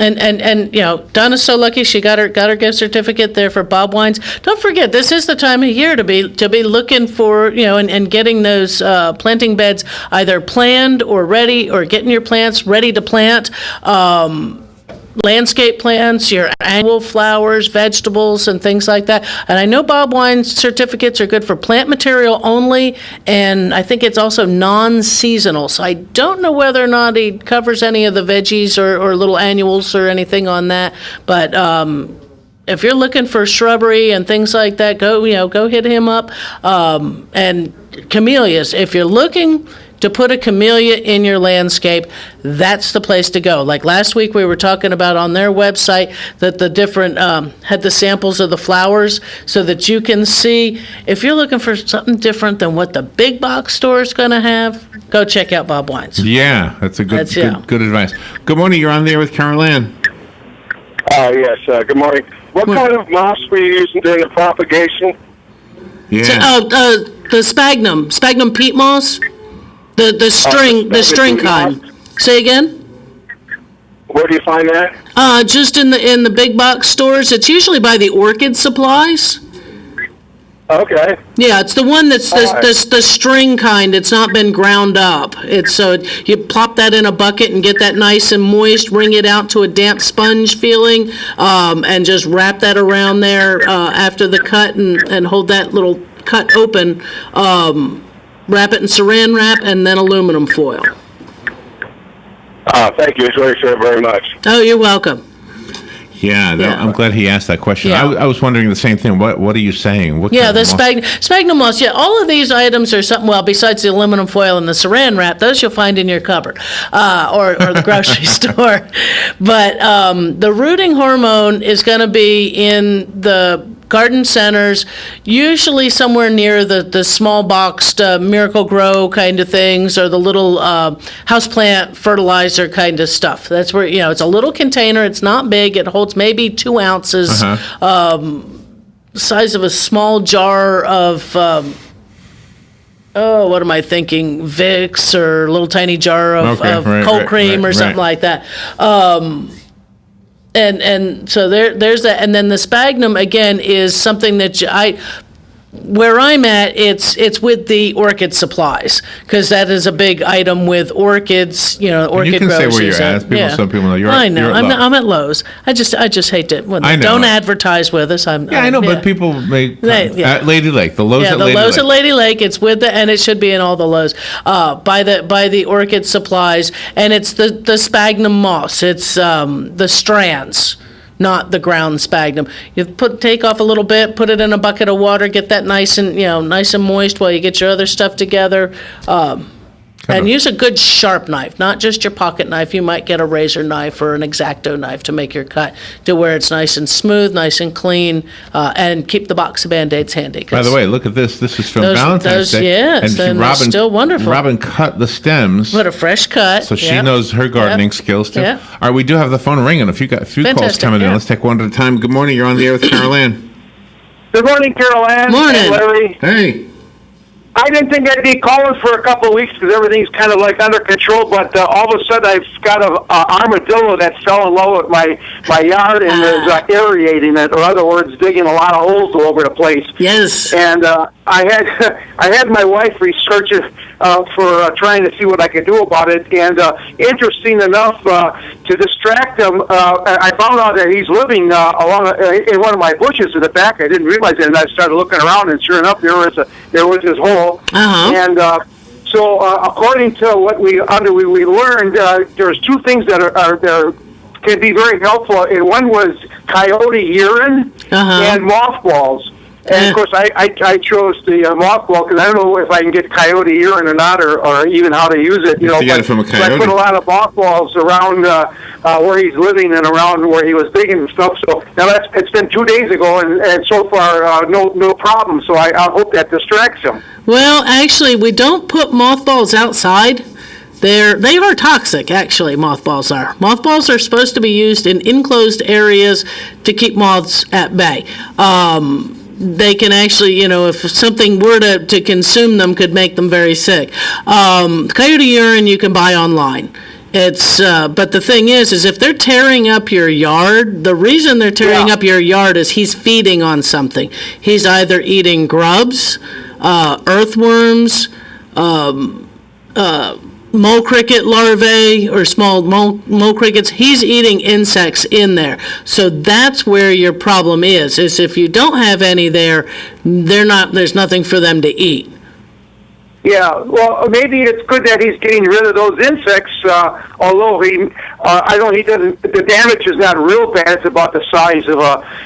And Donna's so lucky she got her gift certificate there for Bob Wines. Don't forget, this is the time of year to be looking for and getting those planting beds either planned or ready, or getting your plants ready to plant. Landscape plants, your annual flowers, vegetables, and things like that. And I know Bob Wine certificates are good for plant material only, and I think it's also non-seasonal. So I don't know whether or not he covers any of the veggies or little annuals or anything on that. But if you're looking for shrubbery and things like that, go hit him up. And camellias, if you're looking to put a camellia in your landscape, that's the place to go. Like last week, we were talking about on their website that the different had the samples of the flowers, so that you can see if you're looking for something different than what the big box store is going to have. Go check out Bob Wines. Yeah, that's a good advice. Good morning. You're on there with Carol Ann. Yes. Good morning. What kind of moss were you using during the propagation? Yeah. The sphagnum peat moss. The string kind. Say again? Where do you find that? Just in the big box stores. It's usually by the orchid supplies. Okay. Yeah, it's the one that's the string kind. It's not been ground up. It's you plop that in a bucket and get that nice and moist. Wring it out to a damp sponge feeling, and just wrap that around there after the cut, and hold that little cut open. Wrap it in saran wrap and then aluminum foil. Thank you. Enjoy your show very much. Oh, you're welcome. Yeah, I'm glad he asked that question. Yeah. I was wondering the same thing. What are you saying? What The sphagnum moss. Yeah, all of these items are something. Well, besides the aluminum foil and the saran wrap, those you'll find in your cupboard or the grocery store. But the rooting hormone is going to be in the garden centers, usually somewhere near the small boxed Miracle Grow kind of things, or the little houseplant fertilizer kind of stuff. That's where, it's a little container. It's not big. It holds maybe 2 ounces, size of a small jar of, what am I thinking? Vicks, or a little tiny jar of cold cream or something like that. And so there's that. And then the sphagnum, again, is something that where I'm at, it's with the orchid supplies, because that is a big item with orchids. Orchid you can say where growers you're at. Some people know you're. I know. You're at I'm at Lowe's. I just hate it when they don't advertise with us. I know, but people make at Lady Lake. The Lowe's at Lady Lake. Lowe's at Lady Lake. It's with and it should be in all the Lowe's. By the orchid supplies, and it's the sphagnum moss. It's the strands, not the ground sphagnum. You take off a little bit, put it in a bucket of water, get that nice and moist while you get your other stuff together. And use a good sharp knife, not just your pocket knife. You might get a razor knife or an X-Acto knife to make your cut to where it's nice and smooth, nice and clean, and keep the box of Band-Aids handy. By the way, look at this. This is from Valentine's Day. Yes, and Robin, still wonderful. Robin cut the stems. Put a fresh cut. So she knows her gardening skills, too. All right, we do have the phone ringing. A few calls coming in. Let's take one at a time. Good morning. You're on the air with Carol Ann. Good morning, Carol Ann. Morning. And Larry. Hey. I didn't think I'd be calling for a couple of weeks because everything's kind of like under control, but all of a sudden I've got an armadillo that fell in love with my yard and is aerating it, or in other words, digging a lot of holes all over the place. Yes. And I had my wife research it for trying to see what I could do about it, and interesting enough, to distract him, I found out that he's living along in one of my bushes in the back. I didn't realize it, and I started looking around, and sure enough, there was his hole. And so, according to what we learned, there's 2 things that can be very helpful. And one was coyote urine and mothballs. And of course, I chose the mothball because I don't know if I can get coyote urine or not, or even how to use it. You get it from a coyote. So I put a lot of mothballs around where he's living and around where he was digging and stuff. So now it's been 2 days ago, and so far no problem. So I hope that distracts him. Well, actually, we don't put mothballs outside. They are toxic, actually, mothballs are. Mothballs are supposed to be used in enclosed areas to keep moths at bay. They can actually, if something were to consume them, could make them very sick. Coyote urine you can buy online. But the thing is if they're tearing up your yard, the reason they're tearing up your yard is he's feeding on something. He's either eating grubs, earthworms, mole cricket larvae or small mole crickets. He's eating insects in there. So that's where your problem is if you don't have any there, there's nothing for them to eat. Yeah, well, maybe it's good that he's getting rid of those insects. Although he doesn't. The damage is not real bad. It's about the size of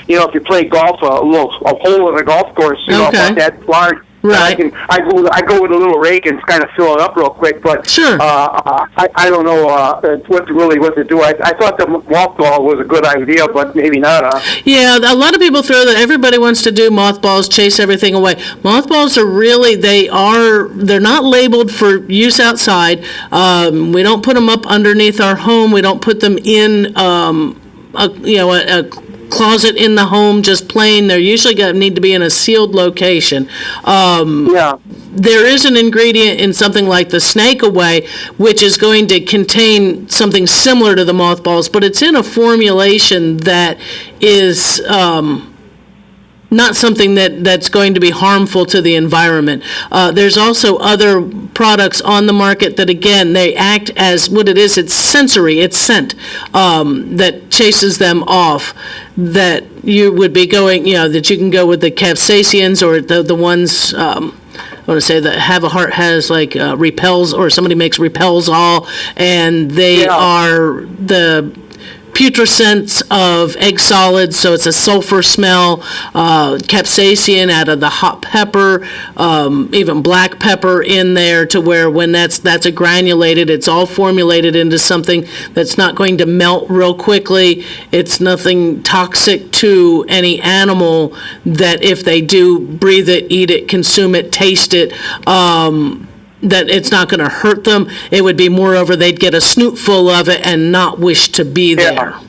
if you play golf, a hole in a golf course. About that large. Right. I go with a little rake and kind of fill it up real quick. But sure. I don't know what to do. I thought the mothball was a good idea, but maybe not. Yeah, a lot of people throw that. Everybody wants to do mothballs, chase everything away. Mothballs are really they're not labeled for use outside. We don't put them up underneath our home. We don't put them in a closet in the home, just plain. They're usually need to be in a sealed location. There is an ingredient in something like the snake away, which is going to contain something similar to the mothballs, but it's in a formulation that is not something that's going to be harmful to the environment. There's also other products on the market that, again, they act as what it is. It's sensory, it's scent that chases them off. That you would be going, that you can go with the capsaicins or the ones. I want to say that Have a Heart has like Repels, or somebody makes Repels all, and they are the putrescents of egg solids, so it's a sulfur smell, capsaicin out of the hot pepper, even black pepper in there, to where when that's a granulated, it's all formulated into something that's not going to melt real quickly. It's nothing toxic to any animal, that if they do breathe it, eat it, consume it, taste it, that it's not going to hurt them. It would be moreover they'd get a snootful of it and not wish to be there.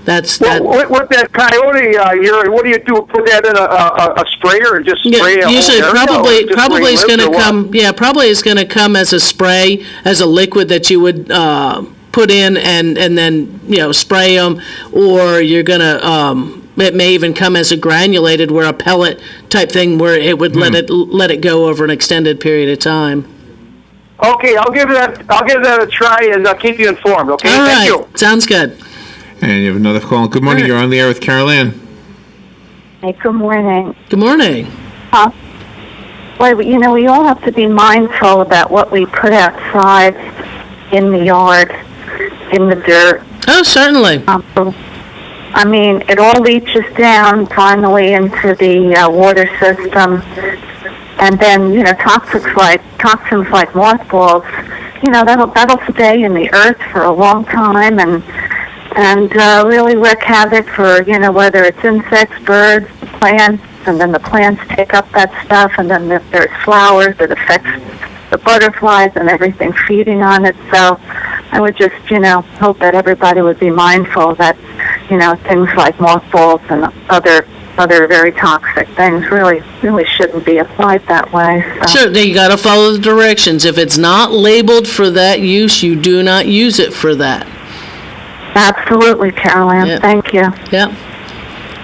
That's that. With that coyote urine, what do you do? Put that in a sprayer and just spray it? Usually, probably it's going to come. Yeah, probably it's going to come as a spray, as a liquid that you would put in and then spray them, or you're going to. It may even come as a granulated, where a pellet type thing, where it would let it go over an extended period of time. Okay, I'll give that a try, and I'll keep you informed. Okay, all right. Thank you. Sounds good. And you have another call. Good morning. You're on the air with Carol Ann. Hey, good morning. Good morning. Well, we all have to be mindful about what we put outside in the yard, in the dirt. Oh, certainly. I mean, it all leaches down finally into the water system, and then toxins like mothballs, that'll stay in the earth for a long time and really wreak havoc for whether it's insects, birds, plants, and then the plants take up that stuff, and then if there's flowers, it affects the butterflies and everything feeding on it. So I would just hope that everybody would be mindful that things like mothballs and other very toxic things really shouldn't be applied that way. So. Sure, you got to follow the directions. If it's not labeled for that use, you do not use it for that. Absolutely, Carol Ann. Yep. Thank you. Yep.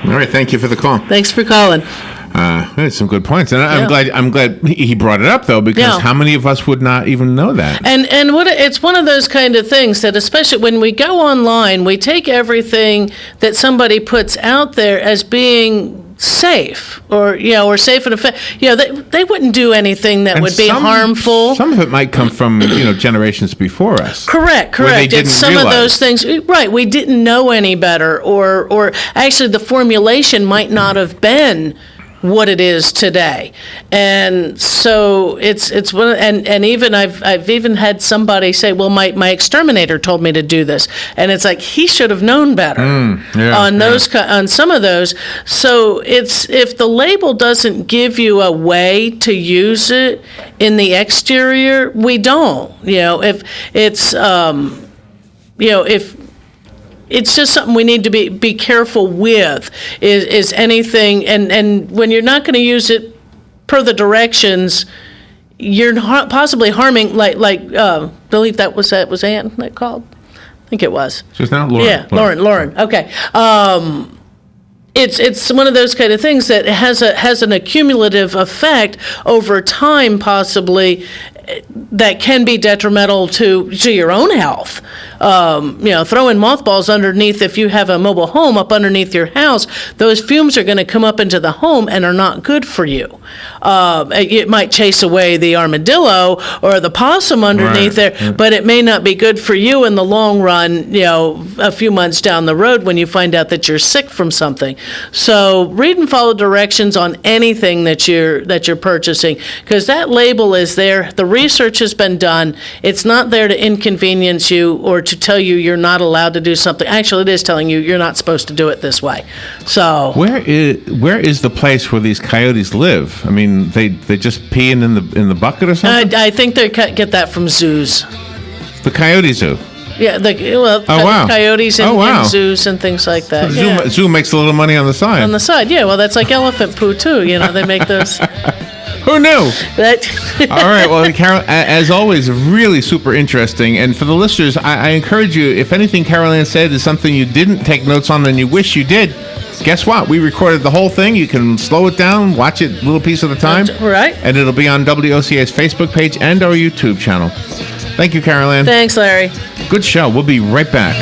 All right, thank you for the call. Thanks for calling. That's some good points, and I'm glad he brought it up, though, because how many of us would not even know that? And it's one of those kind of things that, especially when we go online, we take everything that somebody puts out there as being safe, or safe and effective. They wouldn't do anything that would be harmful. Some of it might come from generations before us. Correct. It's some of those things. Right, we didn't know any better, or actually the formulation might not have been what it is today. And so it's one, and even I've even had somebody say, well, my exterminator told me to do this, and it's like, he should have known better on some of those. So it's, if the label doesn't give you a way to use it in the exterior, we don't. If it's if it's just something we need to be careful with, is anything, and when you're not going to use it per the directions, you're possibly harming, I believe that was Ann that called. I think it was. Just now, Lauren. Yeah, Lauren. Okay. It's one of those kind of things that has an accumulative effect over time, possibly, that can be detrimental to your own health. Throwing mothballs underneath, if you have a mobile home up underneath your house, those fumes are going to come up into the home and are not good for you. It might chase away the armadillo or the possum underneath there, but it may not be good for you in the long run, a few months down the road when you find out that you're sick from something. So read and follow directions on anything that you're purchasing, because that label is there. The research has been done. It's not there to inconvenience you or to tell you you're not allowed to do something. Actually, it is telling you you're not supposed to do it this way. So where is the place where these coyotes live? I mean, they just peeing in the bucket or something? I think they get that from zoos. The coyote zoo. Yeah, coyotes in zoos and things like that. Zoo makes a little money on the side. On the side, yeah. Well, that's like elephant poo too. They make those. Who knew? All right. Well, Carol, as always, really super interesting. And for the listeners, I encourage you, if anything Carol Ann said is something you didn't take notes on and you wish you did, guess what? We recorded the whole thing. You can slow it down, watch it a little piece at a time. Right. And it'll be on WOCA's Facebook page and our YouTube channel. Thank you, Carol Ann. Thanks, Larry. Good show. We'll be right back.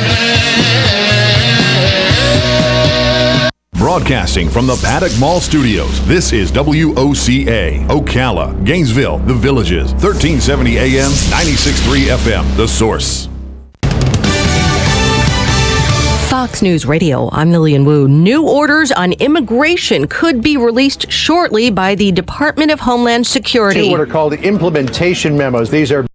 Broadcasting from the Paddock Mall Studios, this is WOCA, Ocala, Gainesville, The Villages, 1370 AM, 96.3 FM, The Source. Fox News Radio, I'm Lillian Wu. New orders on immigration could be released shortly by the Department of Homeland Security. Two what are called implementation memos. These are